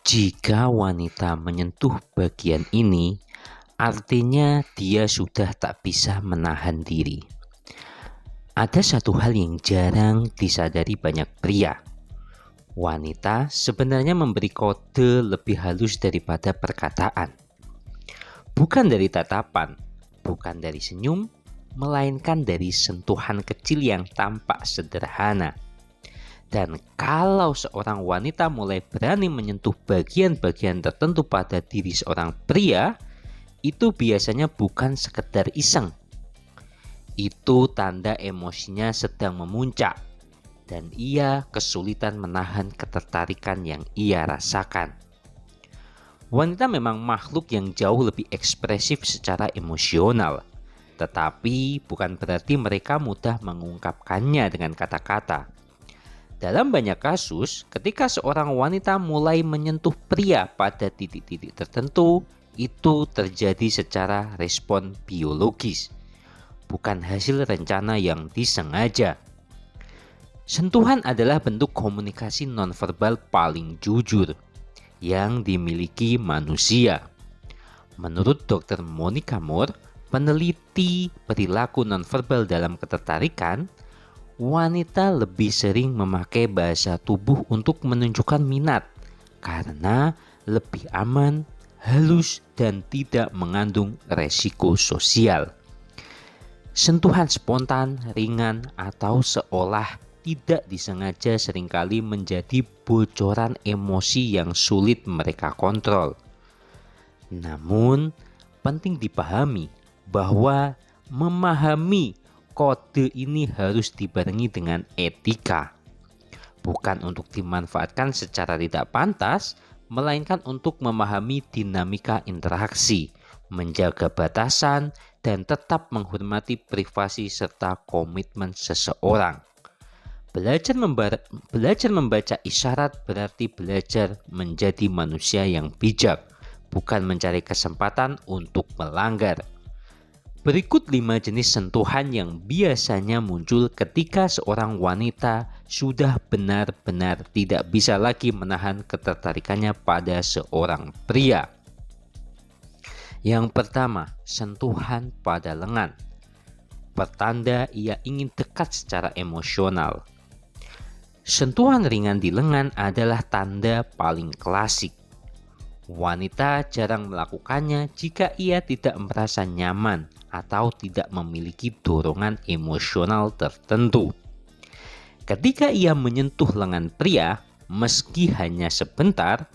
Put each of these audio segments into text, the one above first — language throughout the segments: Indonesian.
Jika wanita menyentuh bagian ini, artinya dia sudah tak bisa menahan diri. Ada satu hal yang jarang disadari banyak pria. Wanita sebenarnya memberi kode lebih halus daripada perkataan. Bukan dari tatapan, bukan dari senyum, melainkan dari sentuhan kecil yang tampak sederhana. Dan kalau seorang wanita mulai berani menyentuh bagian-bagian tertentu pada diri seorang pria, itu biasanya bukan sekedar iseng. Itu tanda emosinya sedang memuncak dan ia kesulitan menahan ketertarikan yang ia rasakan. Wanita memang makhluk yang jauh lebih ekspresif secara emosional, tetapi bukan berarti mereka mudah mengungkapkannya dengan kata-kata. Dalam banyak kasus, ketika seorang wanita mulai menyentuh pria pada titik-titik tertentu, itu terjadi secara respon biologis, bukan hasil rencana yang disengaja. Sentuhan adalah bentuk komunikasi nonverbal paling jujur yang dimiliki manusia. Menurut Dr. Monica Moore, peneliti perilaku nonverbal dalam ketertarikan, wanita lebih sering memakai bahasa tubuh untuk menunjukkan minat karena lebih aman, halus, dan tidak mengandung resiko sosial. Sentuhan spontan, ringan, atau seolah tidak disengaja seringkali menjadi bocoran emosi yang sulit mereka kontrol. Namun, penting dipahami bahwa memahami kode ini harus dibarengi dengan etika. Bukan untuk dimanfaatkan secara tidak pantas, melainkan untuk memahami dinamika interaksi, menjaga batasan, dan tetap menghormati privasi serta komitmen seseorang. Belajar membaca isyarat berarti belajar menjadi manusia yang bijak, bukan mencari kesempatan untuk melanggar. Berikut 5 jenis sentuhan yang biasanya muncul ketika seorang wanita sudah benar-benar tidak bisa lagi menahan ketertarikannya pada seorang pria. Yang pertama, sentuhan pada lengan. Pertanda ia ingin dekat secara emosional. Sentuhan ringan di lengan adalah tanda paling klasik. Wanita jarang melakukannya jika ia tidak merasa nyaman atau tidak memiliki dorongan emosional tertentu. Ketika ia menyentuh lengan pria, meski hanya sebentar,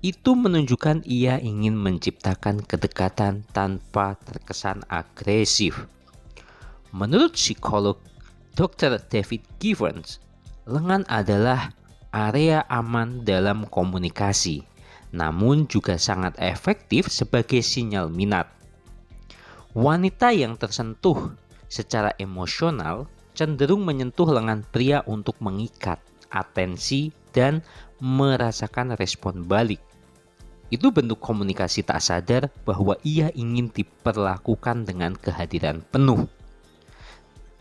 itu menunjukkan ia ingin menciptakan kedekatan tanpa terkesan agresif. Menurut psikolog Dr. David Givens, lengan adalah area aman dalam komunikasi, namun juga sangat efektif sebagai sinyal minat. Wanita yang tersentuh secara emosional cenderung menyentuh lengan pria untuk mengikat atensi dan merasakan respon balik. Itu bentuk komunikasi tak sadar bahwa ia ingin diperlakukan dengan kehadiran penuh.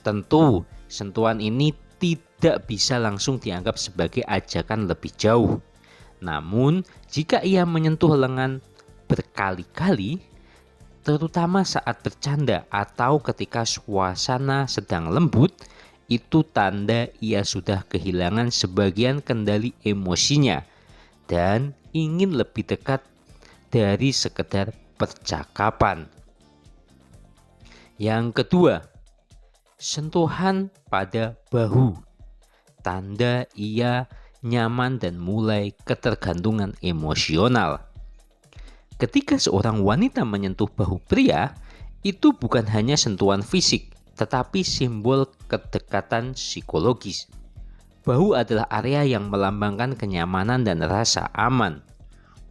Tentu, sentuhan ini tidak bisa langsung dianggap sebagai ajakan lebih jauh. Namun, jika ia menyentuh lengan berkali-kali, terutama saat bercanda atau ketika suasana sedang lembut, itu tanda ia sudah kehilangan sebagian kendali emosinya dan ingin lebih dekat dari sekedar percakapan. Yang kedua, sentuhan pada bahu. Tanda ia nyaman dan mulai ketergantungan emosional. Ketika seorang wanita menyentuh bahu pria, itu bukan hanya sentuhan fisik, tetapi simbol kedekatan psikologis. Bahu adalah area yang melambangkan kenyamanan dan rasa aman.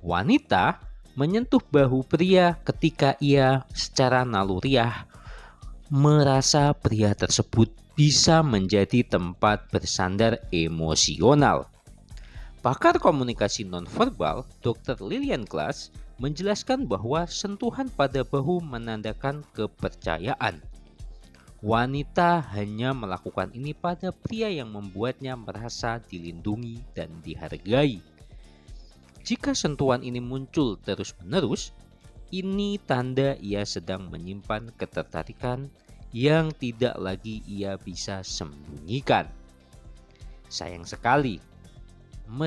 Wanita menyentuh bahu pria ketika ia secara naluriah merasa pria tersebut bisa menjadi tempat bersandar emosional. Pakar komunikasi nonverbal Dr. Lillian Glass menjelaskan bahwa sentuhan pada bahu menandakan kepercayaan. Wanita hanya melakukan ini pada pria yang membuatnya merasa dilindungi dan dihargai. Jika sentuhan ini muncul terus-menerus, ini tanda ia sedang menyimpan ketertarikan yang tidak lagi ia bisa sembunyikan. Sayang sekali,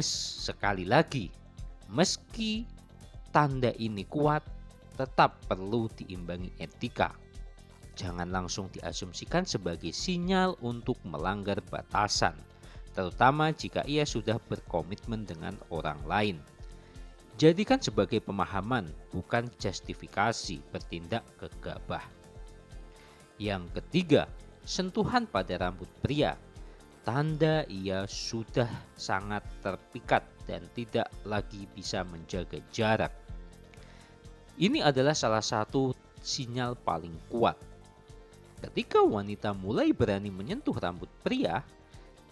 sekali lagi, meski tanda ini kuat, tetap perlu diimbangi etika. Jangan langsung diasumsikan sebagai sinyal untuk melanggar batasan, terutama jika ia sudah berkomitmen dengan orang lain. Jadikan sebagai pemahaman, bukan justifikasi bertindak gegabah. Yang ketiga, sentuhan pada rambut pria. Tanda ia sudah sangat terpikat dan tidak lagi bisa menjaga jarak. Ini adalah salah satu sinyal paling kuat. Ketika wanita mulai berani menyentuh rambut pria,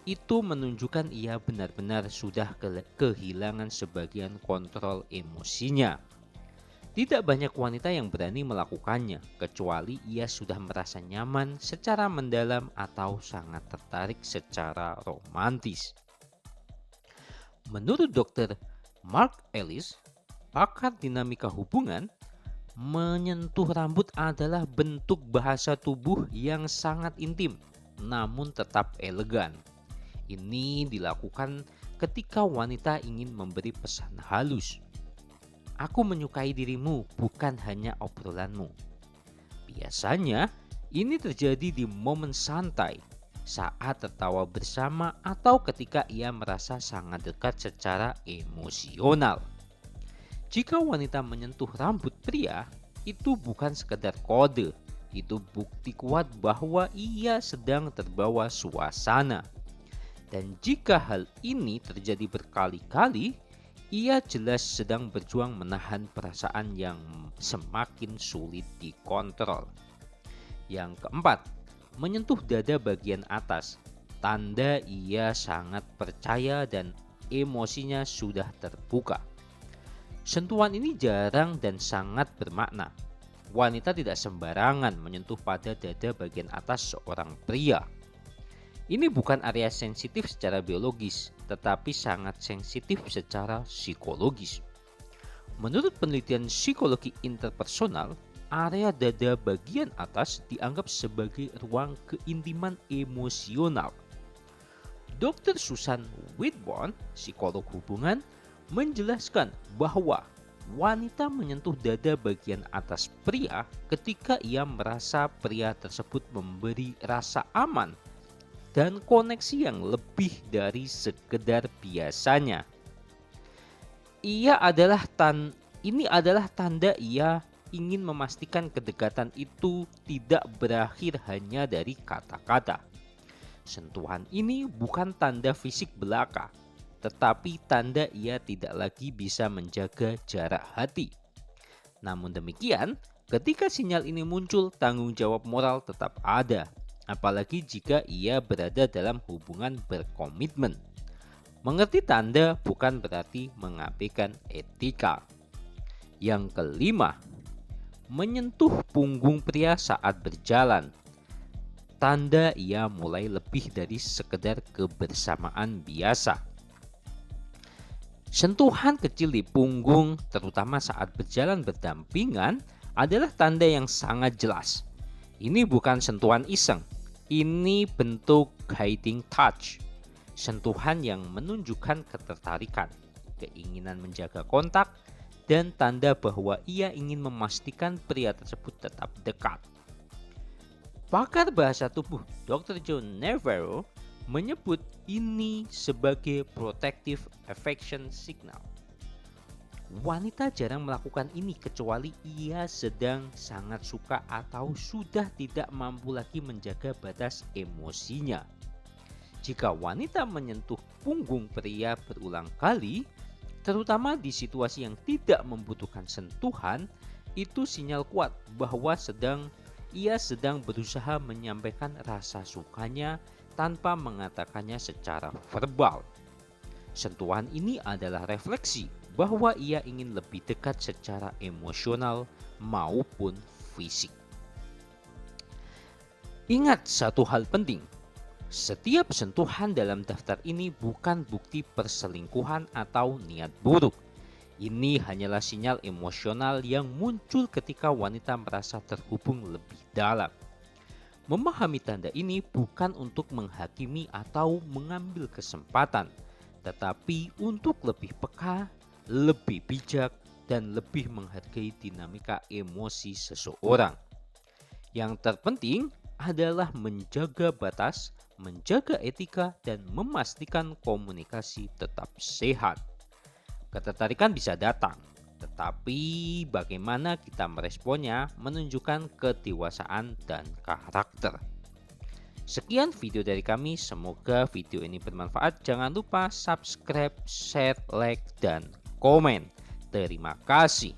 itu menunjukkan ia benar-benar sudah kehilangan sebagian kontrol emosinya. Tidak banyak wanita yang berani melakukannya, kecuali ia sudah merasa nyaman secara mendalam atau sangat tertarik secara romantis. Menurut Dr. Mark Ellis, pakar dinamika hubungan, menyentuh rambut adalah bentuk bahasa tubuh yang sangat intim, namun tetap elegan. Ini dilakukan ketika wanita ingin memberi pesan halus. Aku menyukai dirimu, bukan hanya obrolanmu. Biasanya, ini terjadi di momen santai, saat tertawa bersama atau ketika ia merasa sangat dekat secara emosional. Jika wanita menyentuh rambut pria, itu bukan sekedar kode, itu bukti kuat bahwa ia sedang terbawa suasana. Dan jika hal ini terjadi berkali-kali, ia jelas sedang berjuang menahan perasaan yang semakin sulit dikontrol. Yang keempat, menyentuh dada bagian atas. Tanda ia sangat percaya dan emosinya sudah terbuka. Sentuhan ini jarang dan sangat bermakna. Wanita tidak sembarangan menyentuh pada dada bagian atas seorang pria. Ini bukan area sensitif secara biologis, tetapi sangat sensitif secara psikologis. Menurut penelitian psikologi interpersonal, area dada bagian atas dianggap sebagai ruang keintiman emosional. Dr. Susan Whitburn, psikolog hubungan, menjelaskan bahwa wanita menyentuh dada bagian atas pria ketika ia merasa pria tersebut memberi rasa aman dan koneksi yang lebih dari sekedar biasanya. Ini adalah tanda ia ingin memastikan kedekatan itu tidak berakhir hanya dari kata-kata. Sentuhan ini bukan tanda fisik belaka, tetapi tanda ia tidak lagi bisa menjaga jarak hati. Namun demikian, ketika sinyal ini muncul, tanggung jawab moral tetap ada. Apalagi jika ia berada dalam hubungan berkomitmen. Mengerti tanda bukan berarti mengabaikan etika. Yang kelima, menyentuh punggung pria saat berjalan. Tanda ia mulai lebih dari sekedar kebersamaan biasa. Sentuhan kecil di punggung, terutama saat berjalan berdampingan, adalah tanda yang sangat jelas. Ini bukan sentuhan iseng. Ini bentuk guiding touch, sentuhan yang menunjukkan ketertarikan, keinginan menjaga kontak, dan tanda bahwa ia ingin memastikan pria tersebut tetap dekat. Pakar bahasa tubuh Dr. John Navarro menyebut ini sebagai protective affection signal. Wanita jarang melakukan ini kecuali ia sedang sangat suka atau sudah tidak mampu lagi menjaga batas emosinya. Jika wanita menyentuh punggung pria berulang kali, terutama di situasi yang tidak membutuhkan sentuhan, itu sinyal kuat bahwa ia sedang berusaha menyampaikan rasa sukanya tanpa mengatakannya secara verbal. Sentuhan ini adalah refleksi bahwa ia ingin lebih dekat secara emosional maupun fisik. Ingat satu hal penting, setiap sentuhan dalam daftar ini bukan bukti perselingkuhan atau niat buruk. Ini hanyalah sinyal emosional yang muncul ketika wanita merasa terhubung lebih dalam. Memahami tanda ini bukan untuk menghakimi atau mengambil kesempatan, tetapi untuk lebih peka, lebih bijak, dan lebih menghargai dinamika emosi seseorang. Yang terpenting adalah menjaga batas, menjaga etika, dan memastikan komunikasi tetap sehat. Ketertarikan bisa datang, tetapi bagaimana kita meresponnya menunjukkan kedewasaan dan karakter. Sekian video dari kami, semoga video ini bermanfaat. Jangan lupa subscribe, share, like, dan komen. Terima kasih.